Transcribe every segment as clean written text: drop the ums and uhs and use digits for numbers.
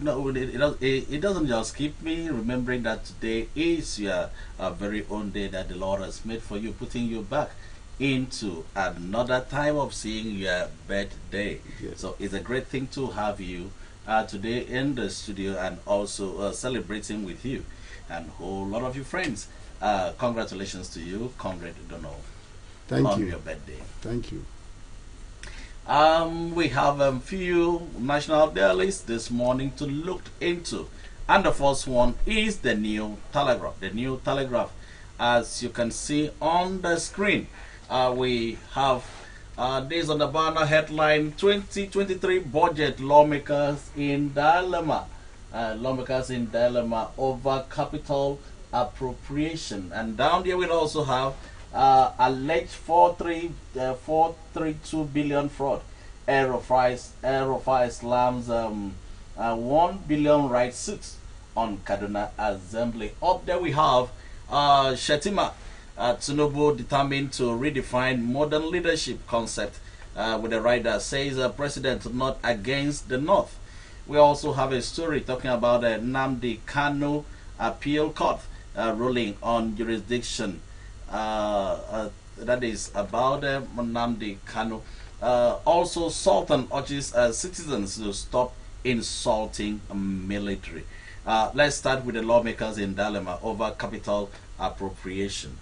no, it doesn't just keep me remembering that today is your very own day that the Lord has made for you, putting you back into another time of seeing your birthday. Yes. So it's a great thing to have you today in the studio and also celebrating with you and a whole lot of your friends. Congratulations to you, Comrade Donald, Thank on you. your birthday. Thank you. We have a few national dailies this morning to look into. And the first one is the New Telegraph. The New Telegraph, as you can see on the screen, we have this on the banner headline 2023 budget lawmakers in dilemma. Lawmakers in dilemma over capital appropriation. And down there we also have alleged 432 billion fraud. Aerofi slams 1 billion right suits on Kaduna Assembly. Up there we have Shetima Tinubu determined to redefine modern leadership concept with the writer says president not against the North. We also have a story talking about the Nnamdi Kanu appeal court ruling on jurisdiction. That is about Nnamdi Kanu. Also, Sultan urges citizens to stop insulting military. Let's start with the lawmakers in dilemma over capital appropriation.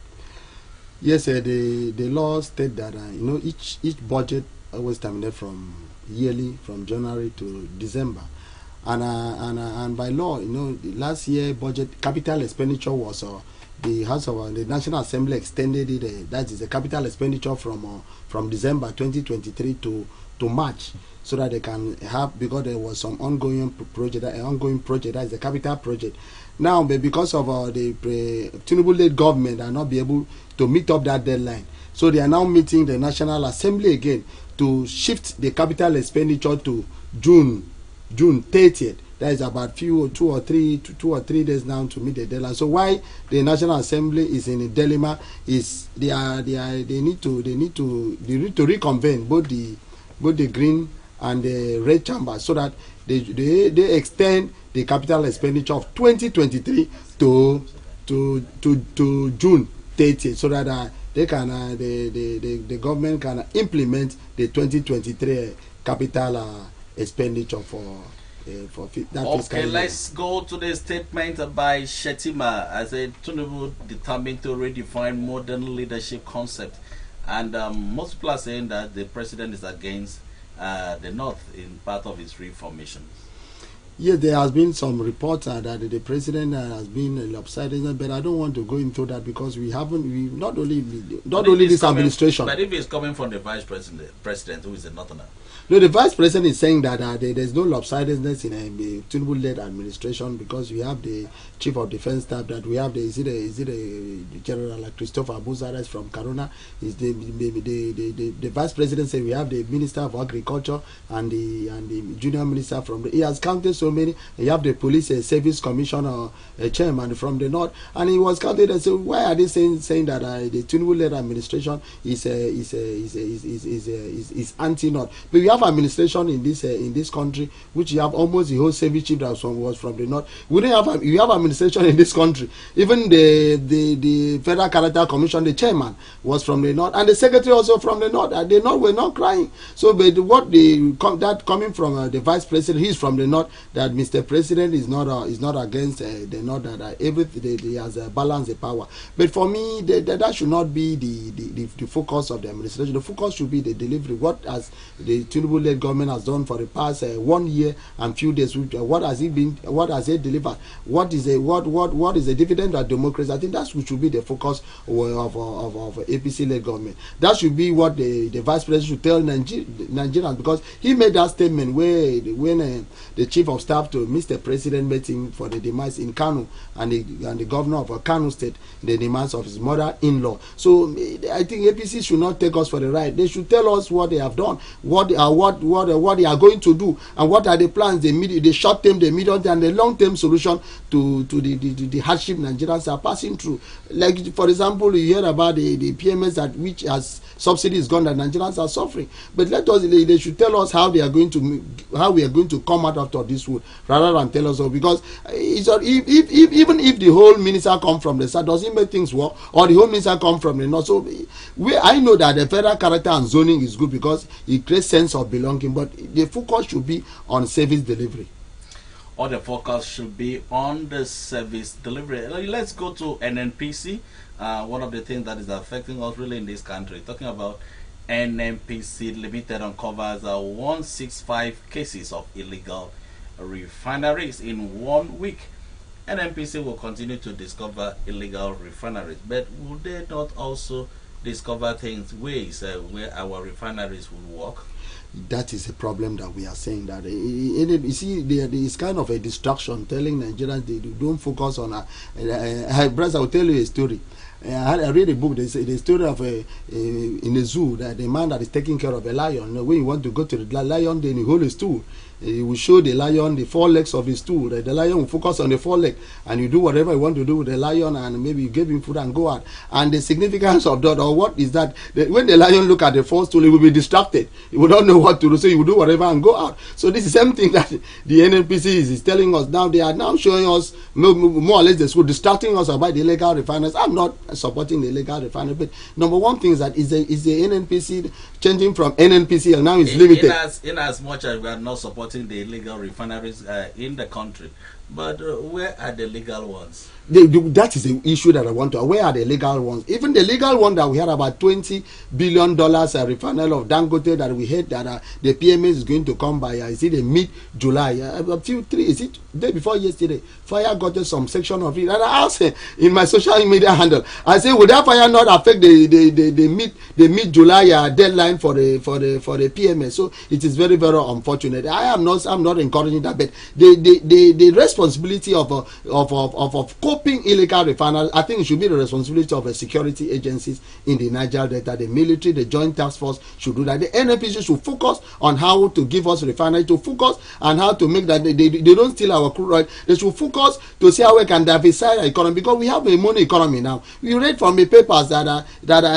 Yes, the law state that each budget always terminate from yearly from January to December, and by law, the last year budget capital expenditure was the House of the National Assembly extended it. That is a capital expenditure from December 2023 to March, so that they can have, because there was some ongoing project that is a capital project. Now, but because of the Tinubu-led government are not be able to meet up that deadline, so they are now meeting the National Assembly again to shift the capital expenditure to June 30th. That is about two or three days now to meet the deadline. So why the National Assembly is in a dilemma is they need to reconvene both the green and the red chamber, so that they extend the capital expenditure of 2023 to June 30th, so that they can the government can implement the 2023 capital expenditure for that. Okay, let's go to the statement by Shetima as a Tinubu determined to redefine modern leadership concept, and most people are saying that the president is against the North in part of his reformation. Yes, there has been some reports that the president has been lopsided, but I don't want to go into that because we not only this administration. But if it's coming from the vice president who is a northerner. No, the vice president is saying that there's no lopsidedness in a Tinubu-led administration, because we have the chief of defense staff, that we have is it a general like Christopher Abuzares from Kaduna. Is the vice president say we have the minister of agriculture and the junior minister from he has counted so many. You have the police service commissioner chairman from the north, and he was counted and said, why are they saying that the Tinubu-led administration is anti-North? But we have administration in this country which you have almost the whole service chief that was from the north. We have administration in this country. Even the Federal Character Commission, the chairman was from the north, and the secretary also from the north. And the north were not crying. So, but that coming from the vice president, he's from the north. That Mr. President is not against the north. That everything he has a balance of power. But for me, that should not be the focus of the administration. The focus should be the delivery. What has the Tinubu-led government has done for the past 1 year and few days? What has it delivered? What is the dividend of democracy? I think that should be the focus of APC-led government. That should be what the vice president should tell Nigerians, because he made that statement when the chief of staff to Mr. President meeting for the demise in Kano, and the governor of Kano State, the demise of his mother-in-law. So I think APC should not take us for the ride. They should tell us what they have done, what they are going to do, and what are the plans, the short term, the medium term, and the long term solution to the hardship Nigerians are passing through. Like for example, you hear about the PMS that which has subsidy is gone that Nigerians are suffering. But they should tell us how we are going to come out of this wood, rather than tell us so. Because even if the whole minister come from the south, does it make things work? Or the whole minister come from the north? So I know that the federal character and zoning is good because it creates sense of belonging, but the focus should be on service delivery. Or the focus should be on the service delivery. Let's go to NNPC. One of the things that is affecting us really in this country, talking about NNPC Limited, uncovers 165 cases of illegal refineries in 1 week. NNPC will continue to discover illegal refineries, but will they not also discover ways where our refineries will work? That is a problem that we are saying. That you see, there is kind of a distraction telling Nigerians they don't focus on. Bryce, I will tell you a story. I read a book. There's a story of in a zoo that the man that is taking care of a lion. When you want to go to the lion, then you hold a stool. He will show the lion the 4 legs of his stool. The lion will focus on the 4 legs, and you do whatever you want to do with the lion, and maybe you give him food and go out. And the significance of that, or what is that? When the lion look at the 4 stool, he will be distracted. He will not know what to do, so he will do whatever and go out. So this is the same thing that the NNPC is telling us now. They are now showing us more or less the school, distracting us about the illegal refineries. I'm not supporting the illegal refinery, but number one thing is that is the NNPC changing from NNPC and now it's limited. In as much as we are not supporting the illegal refineries in the country, but where are the legal ones? That is the issue that I want to. Where are the legal ones? Even the legal one that we had about $20 billion refinery of Dangote that we heard that the PMS is going to come by. Is it mid-July? Is it day before yesterday? Fire got some section of it, and I asked in my social media handle. I said, would that fire not affect the mid-July deadline for the PMS? So it is very, very unfortunate. I'm not encouraging that, but the responsibility of coping illegal refineries, I think it should be the responsibility of the security agencies in the Niger Delta, the military, the joint task force should do that. The NNPC should focus on how to give us refinery, to focus on how to make that they don't steal our crude oil. They should focus to see how we can diversify the economy, because we have a money economy now. We read from the papers that I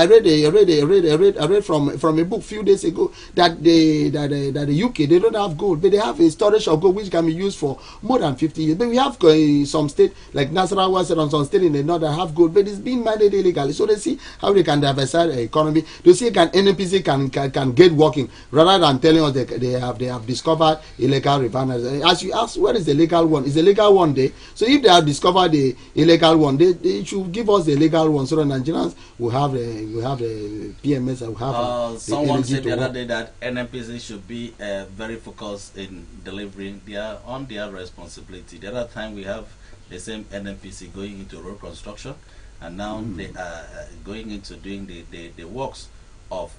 read from a book a few days ago that the UK, they don't have gold, but they have a storage of gold which can be used for more than 50 years. But we have some state like Nasarawa said, on some state in the north that have gold, but it's being mined illegally. So they see how they can diversify the economy. They see can NNPC can get working, rather than telling us they have discovered illegal refineries. As you ask, where is the legal one? Is the legal one there? So if they have discovered the illegal one, they should give us the legal one, so that Nigerians will have the PMS and will have someone said the other day that NNPC should be very focused in delivering on their responsibility. The other time we have the same NNPC going into road construction, and now they are going into doing the works of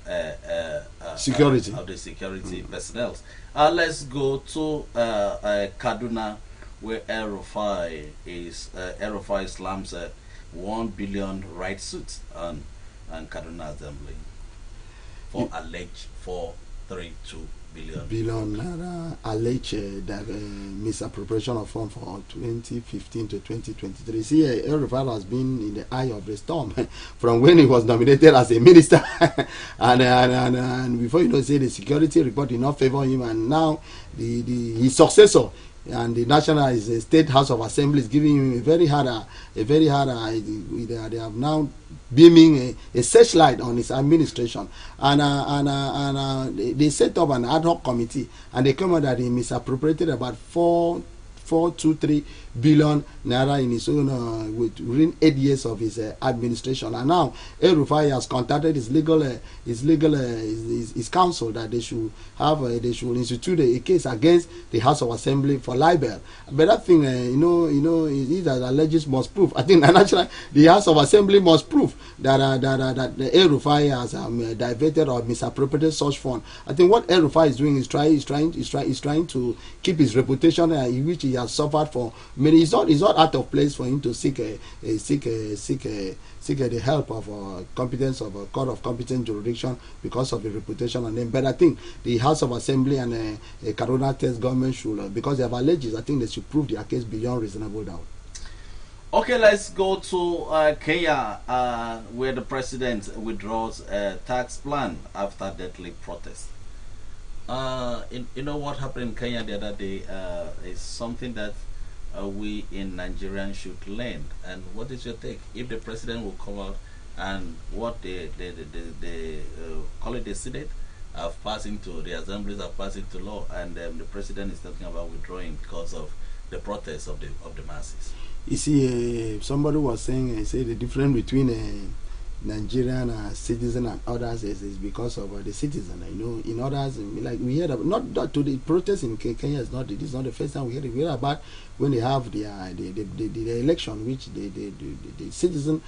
security of the security personnel. Let's go to Kaduna, where El-Rufai slams a 1 billion right suit on Kaduna Assembly for alleged 432 billion alleged that misappropriation of funds for 2015 to 2023. See, El-Rufai has been in the eye of the storm from when he was nominated as a minister, and before you know, say the security report did not favor him, and now his successor and the National State House of Assembly is giving him a very hard. They have now beaming a searchlight on his administration, and they set up an ad hoc committee, and they come out that he misappropriated about 423 billion naira in his own within 8 years of his administration. And now El-Rufai has contacted his counsel that they should have they should institute a case against the House of Assembly for libel. But that thing, is that alleges must prove. I think naturally the House of Assembly must prove that El-Rufai has diverted or misappropriated such fund. I think what El-Rufai is doing is trying to keep his reputation, which he has suffered for many. It's not out of place for him to seek the help of competence of a court of competent jurisdiction because of the reputation and name. But I think the House of Assembly and Kaduna State government should, because they have alleged, I think they should prove their case beyond reasonable doubt. Okay, let's go to Kenya, where the president withdraws a tax plan after deadly protest. You know what happened in Kenya the other day is something that we in Nigerians should learn. And what is your take? If the president will come out and what the call it the Senate have passed into the assemblies have passed into law, and the president is talking about withdrawing because of the protests of the masses. You see, somebody was saying, say the difference between Nigerian citizen and others is because of the citizen. In others, like we heard about, not to the protest in Kenya is not. This is not the first time we heard it. We heard about when they have the election, which the citizen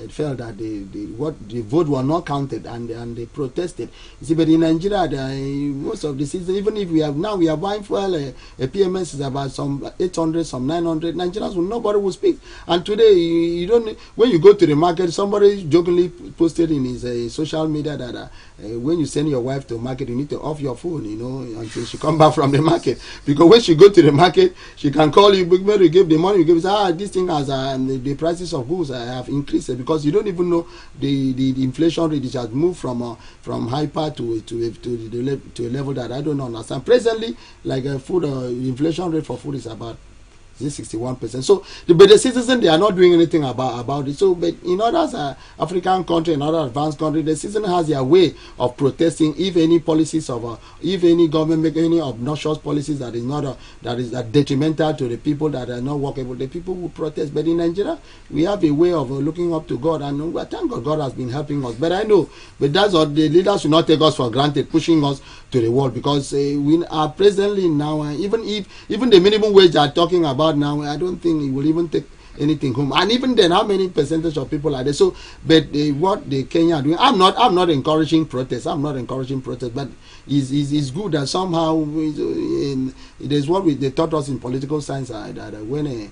felt that the vote was not counted and they protested. You see, but in Nigeria, most of the citizens, even if we are buying fuel, a PMS is about some 800, some 900. Nigerians, nobody will speak. And today, you don't. When you go to the market, somebody jokingly posted in his social media that when you send your wife to market, you need to off your phone, until she come back from the market, because when she go to the market, she can call you. When you give the money, you give, this thing has the prices of goods have increased, because you don't even know the inflation rate, which has moved from hyper to a level that I don't understand. Presently, like food inflation rate for food is about 61%. So, but the citizens, they are not doing anything about it. So, but in other African countries, in other advanced countries, the citizen has their way of protesting. If any policies if any government make any obnoxious policies that is not that is detrimental to the people, that are not workable, the people will protest. But in Nigeria, we have a way of looking up to God, and thank God, God has been helping us. But I know, but that's what the leaders should not take us for granted, pushing us to the wall, because we are presently now, even the minimum wage they are talking about now, I don't think it will even take anything home. And even then, how many percentage of people are there? So, but what the Kenya are doing, I'm not encouraging protests. But it's good that somehow there's what they taught us in political science, that when a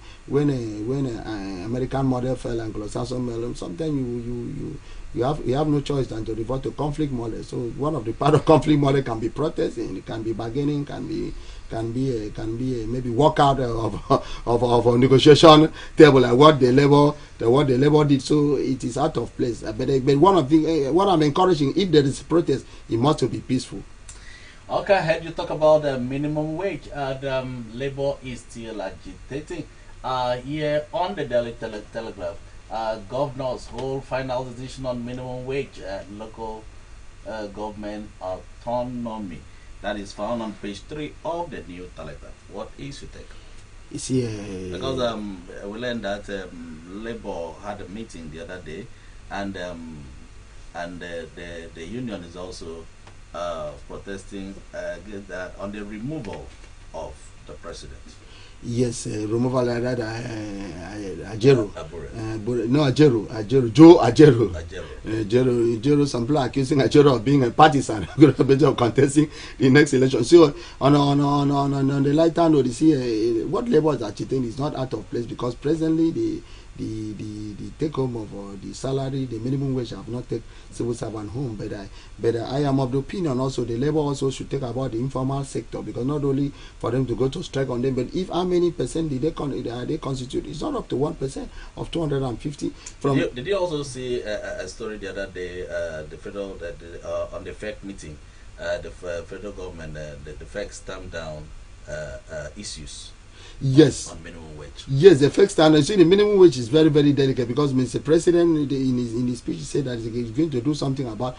American model fell, Anglo-Saxon model, sometimes you have no choice than to revert to conflict model. So one of the part of conflict model can be protesting, it can be bargaining, can be maybe walk out of a negotiation table, like what the labor did. So it is out of place. But one of the what I'm encouraging, if there is protest, it must be peaceful. Okay, I heard you talk about the minimum wage. Labor is still agitating. Here on the Daily Telegraph, governors hold final decision on minimum wage and local government autonomy. That is found on page 3 of the New Telegraph. What is your take? Because we learned that Labour had a meeting the other day, and the union is also protesting on the removal of the president. Yes, removal like that. Ajero. Joe Ajero. Some people are accusing Ajero of being a partisan, of contesting the next election. So on the lighter note, you see, what Labour is agitating is not out of place, because presently the take home of the salary, the minimum wage have not take civil servant home. But I am of the opinion also the Labour also should take about the informal sector, because not only for them to go to strike on them, but if how many percent did they constitute? It's not up to 1% of 250. Did you also see a story the other day? The federal on the FEC meeting, the federal government, the FEC stamped down issues. Yes. On minimum wage. Yes, the FEC standard. See, the minimum wage is very, very delicate, because Mr. President in his speech said that he's going to do something about.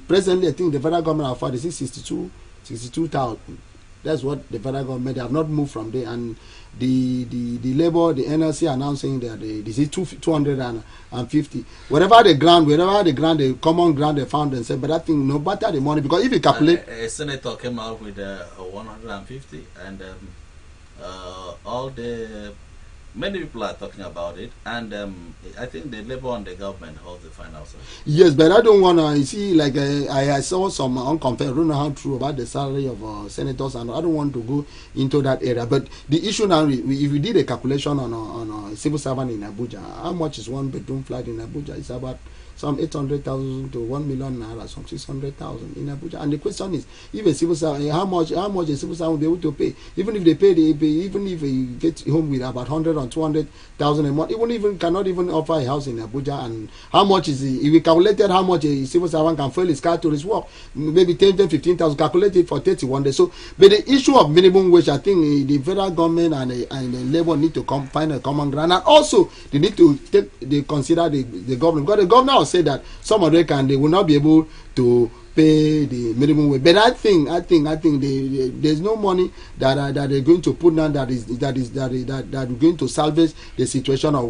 Presently I think the federal government have filed 62,000 That's what the federal government, they have not moved from there. And the labor, the NLC announcing that this is 250. Wherever they grant, the common grant they found and said, but I think no matter the money, because if you calculate, a senator came out with 150, and all the many people are talking about it, and I think the labor and the government holds the final say. yes, but I don't want to, you see, like I saw some unconfirmed, I don't know how true about the salary of senators, and I don't want to go into that area. But the issue now, if we did a calculation on a civil servant in Abuja, how much is one bedroom flat in Abuja? It's about some 800,000 to 1 million naira, some 600,000 in Abuja. And the question is, if a civil servant, how much a civil servant will be able to pay? Even if they pay, even if you get home with about 100 or 200,000 a month, even cannot even offer a house in Abuja. And how much is it? If we calculated how much a civil servant can fill his car to his work, maybe 15,000, calculate it for 31 days. So, but the issue of minimum wage, I think the federal government and the labor need to find a common ground, and also they need to consider the government, because the governor say that some of them they will not be able to pay the minimum wage. But I think there's no money that they're going to put down that is going to salvage the situation of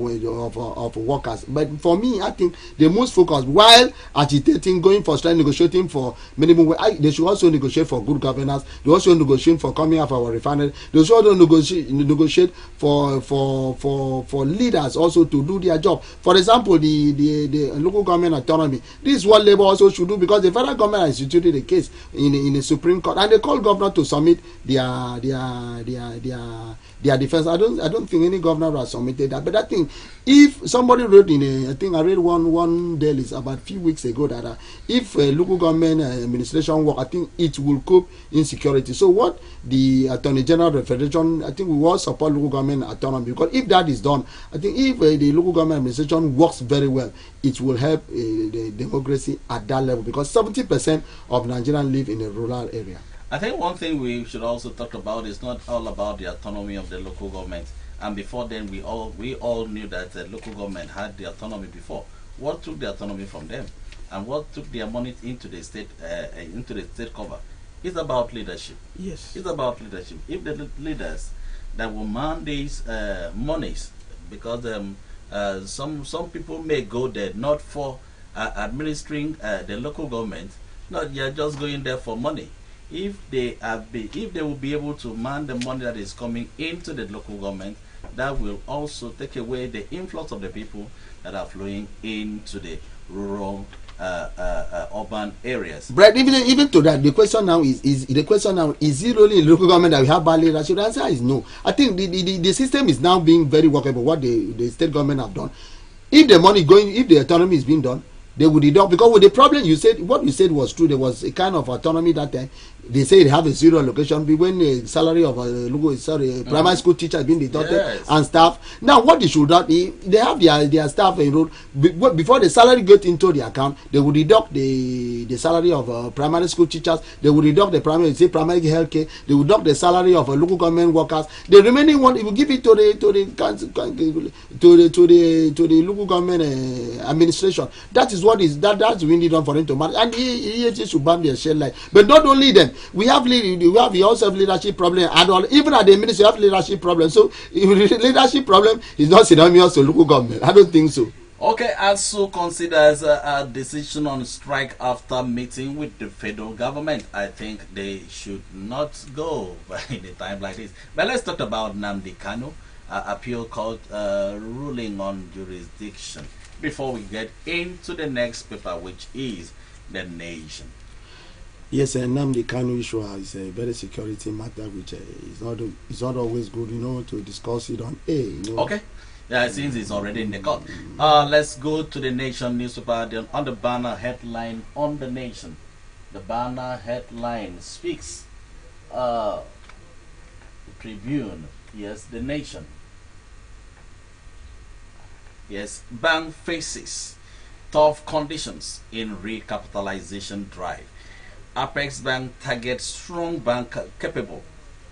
workers. But for me, I think the most focus, while agitating, going for strike, negotiating for minimum wage, they should also negotiate for good governance. They also negotiate for coming out of our refinery. They should also negotiate for leaders also to do their job. For example, the local government autonomy. This is what labor also should do, because the federal government instituted a case in the Supreme Court, and they called governor to submit their defense. I don't think any governor has submitted that. But I think if somebody wrote I think I read one daily about a few weeks ago that if local government administration work, I think it will cope insecurity. So what the Attorney General of the Federation, I think we will support local government autonomy, because if that is done, I think if the local government administration works very well, it will help the democracy at that level, because 70% of Nigerians live in a rural area. I think one thing we should also talk about is not all about the autonomy of the local government. And before then, we all knew that the local government had the autonomy before. What took the autonomy from them, and what took their money into the state cover? It's about leadership. Yes, it's about leadership. If the leaders that will man these monies, because some people may go there not for administering the local government, not you're just going there for money. If they will be able to man the money that is coming into the local government, that will also take away the influx of the people that are flowing into the rural urban areas. But even to that, the question now is it really in local government that we have bad leadership? The answer is no. I think the system is now being very workable. What the state government have done, if the autonomy is being done, they would deduct, because with the problem what you said was true. There was a kind of autonomy that time. They say they have a zero allocation when the salary of a primary school teacher has been deducted, yes, and staff. Now what they should do, they have their staff enrolled before the salary get into the account. They will deduct the salary of primary school teachers. They will deduct the primary health care. They will deduct the salary of local government workers. The remaining one, it will give it to the local government administration. That is what that's really done for them to manage. And he should ban their share line. But not only them, we also have leadership problem. Even at the ministry, we have leadership problem. So if leadership problem is not synonymous to local government, I don't think so. Okay, ASUU considers a decision on strike after meeting with the federal government. I think they should not go in a time like this. But let's talk about Nnamdi Kanu, appeal court ruling on jurisdiction, before we get into the next paper, which is The Nation. Yes, Nnamdi Kanu issue is a very security matter, which is not always good, to discuss it on air. Okay. Yeah, since it's already in the court. Let's go to The Nation newspaper. On the banner headline on The Nation, the banner headline speaks. Tribune, yes, The Nation. Yes, bank faces tough conditions in recapitalization drive. Apex Bank targets strong bank capable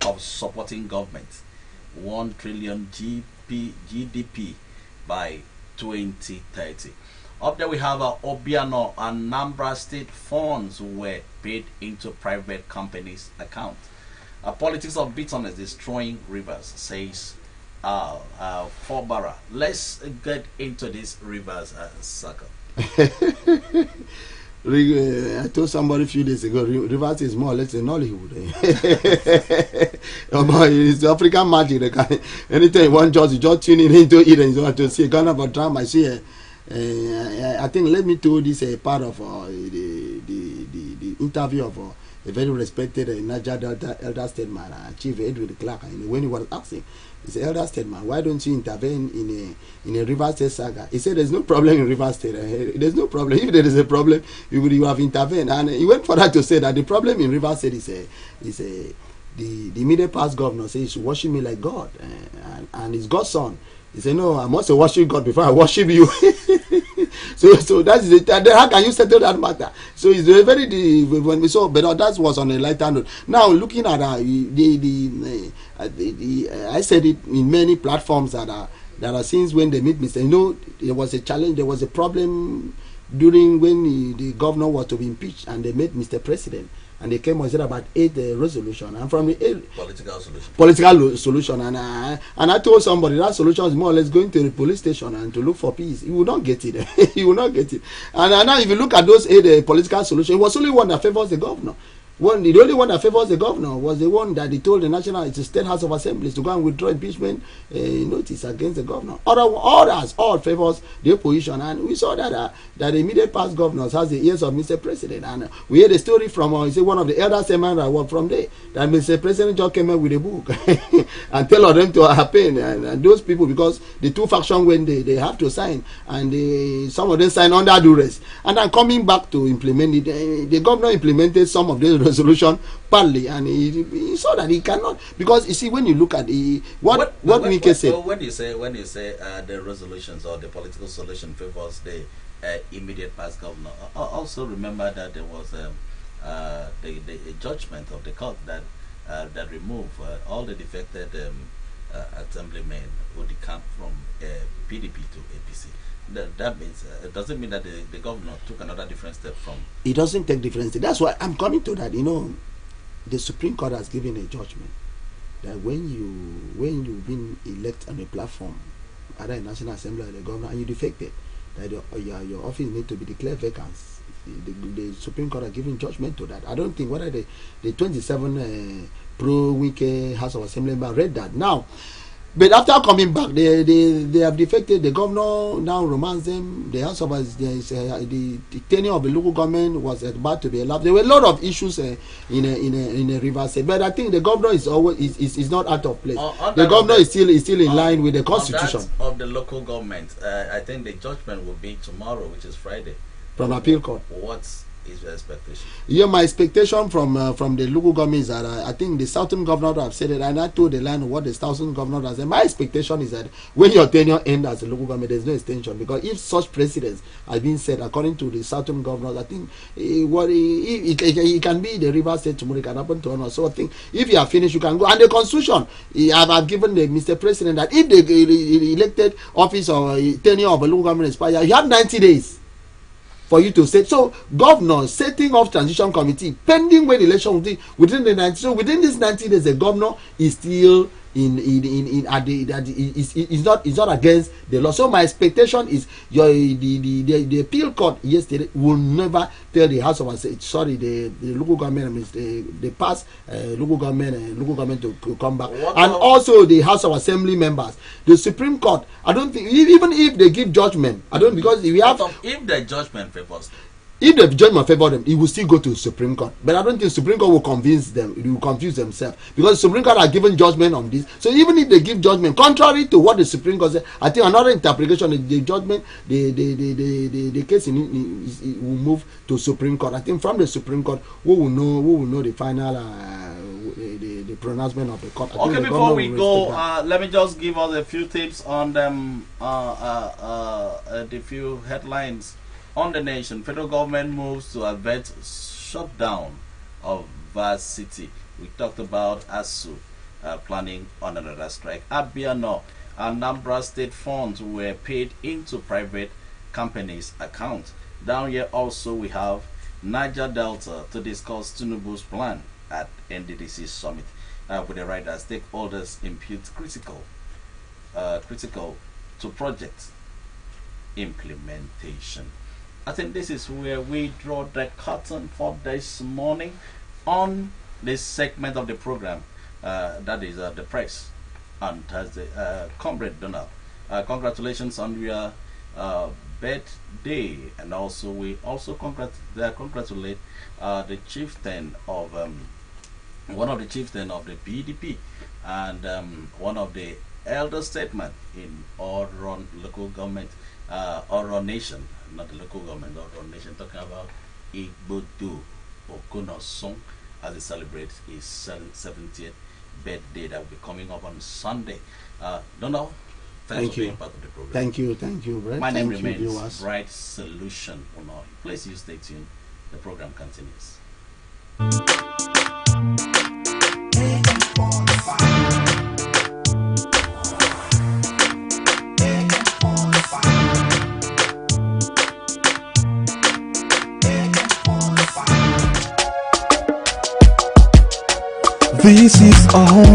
of supporting government. 1 trillion GDP by 2030. Up there we have Obiano and Anambra State funds were paid into private companies' account. Politics of bitterness destroying rivers, says Forbara. Let's get into this rivers circle. I told somebody a few days ago, Rivers is more or less in Hollywood. It's African magic. Anytime you want you just tune in into it and you want to see Ghana for drama. I see. I think let me tell this part of the interview of a very respected Niger Delta elder statesman, Chief Edwin Clark. And when he was asking, he said, "Elder statesman, why don't you intervene in a River State saga?" He said, "There's no problem in River State. There's no problem. If there is a problem, you have intervened." And he went further to say that the problem in River State is the immediate past governor says, "You should worship me like God," and his godson. He said, "No, I must worship God before I worship you." so that is it. How can you settle that matter? So it's a very when we saw, but that was on a lighter note. Now looking at I said it in many platforms that are since when they meet Mr. There was a challenge, there was a problem during when the governor was to be impeached, and they met Mr. President. And they came and said about 8 resolution, and from the 8 political solution, and I told somebody that solution is more or less going to the police station and to look for peace. You will not get it. You will not get it. And now if you look at those 8 political solutions, it was only one that favors the governor. The only one that favors the governor was the one that he told the State House of Assemblies to go and withdraw impeachment notice against the governor. All favors the opposition, and we saw that the immediate past governors has the ears of Mr. President. And we heard a story from one of the elders from there that Mr. President just came up with a book and tell them to happen, and those people, because the two factions when they have to sign, and some of them sign under duress, and then coming back to implement it, the governor implemented some of the resolution partly, and he saw that he cannot, because you see when you look at what Wike said. When you say the resolutions or the political solution favors the immediate past governor, also remember that there was a judgment of the court that removed all the defected assemblymen who decamped from PDP to APC. That means it doesn't mean that the governor took another different step from. It doesn't take different step. That's why I'm coming to that. The Supreme Court has given a judgment that when you've been elected on a platform, either a National Assembly or the governor, and you defected, that your office need to be declared vacant. The Supreme Court has given judgment to that. I don't think whether the 27 pro-Wike House of Assembly member read that now. But after coming back, they have defected. The governor now romance them. The House of the tenure of the local government was about to be elapsed. There were a lot of issues in a River State. But I think the governor is not out of place. The governor is still in line with the constitution of the local government. I think the judgment will be tomorrow, which is Friday, from appeal court. What's is your expectation? Yeah, my expectation from the local government is that I think the Southern governor have said it, and I told the line what the Southern governor has said. My expectation is that when your tenure ends as a local government, there's no extension, because if such precedents are being set according to the Southern governors, I think it can be the River State tomorrow. It can happen to us. So I think if you are finished, you can go. And the Constitution, I've given the Mr. President that if the elected office or tenure of a local government expires, you have 90 days. For you to say so, governor setting off transition committee pending when the election will be within the 90. So within this 90 days, the governor is still is not against the law. So my expectation is the appeal court yesterday will never tell the House of the local government, the past local government to come back, and also the House of Assembly members, the Supreme Court. I don't think even if they give judgment, I don't, because we have if the judgment favors. If the judgment favor them, it will still go to the Supreme Court. But I don't think Supreme Court will convince them. It will confuse themselves, because the Supreme Court has given judgment on this. So even if they give judgment contrary to what the Supreme Court said, I think another interpretation of the judgment, the case will move to Supreme Court. I think from the Supreme Court, we will know the final the pronouncement of the court. Okay, before we go, let me just give us a few tips on them. The few headlines. On the nation, federal government moves to avert shutdown of varsity. We talked about ASU planning on another strike. Abiano, Anambra State funds were paid into private companies' accounts. Down here also we have Niger Delta to discuss Tinubu's plan at NDDC summit. with the right that stakeholders impute critical to project implementation. I think this is where we draw the curtain for this morning on this segment of the program. That is the press on Thursday. Comrade Donald, congratulations on your birthday, and also we also congratulate the chieftain of one of the chieftain of the PDP, and one of the elder statesmen in Oron local government, Oron Nation, not the local government, Oron Nation, talking about Igbodu Okonoson, as he celebrates his 70th birthday that will be coming up on Sunday. Donald, thanks for being part of the program. Thank you, Brett. My name Thank remains you, viewers. Bright Solution Honor. Please you stay tuned. The program continues. This is all